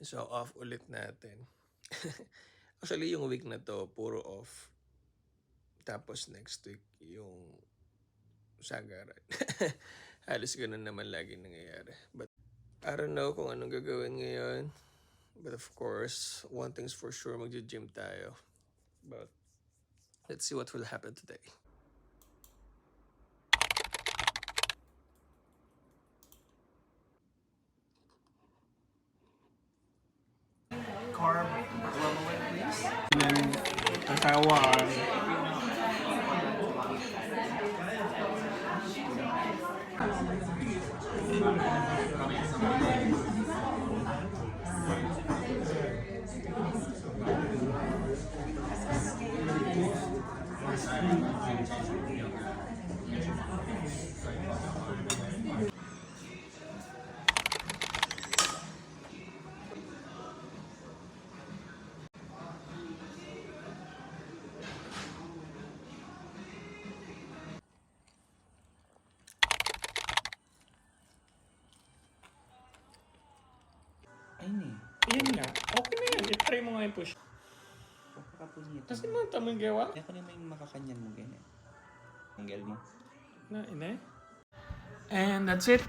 So, off ulit natin. Actually, yung week na to, puro off. Tapos next week, yung sagaran. Halos ganun naman lagi nangyayari. But, I don't know kung anong gagawin ngayon. But of course, one thing's for sure, magja-gym tayo. But, let's see what will happen today. Carb, level please. And then, Taiwan. Ayun eh. Yun nga. Okay na yan. I-try mo nga yung push. Pagkakapunyit. Kasi mo tamang gawa. Kaya ko na may makakanyan mo ganyan. Ang gal mo. Na, ina. And that's it.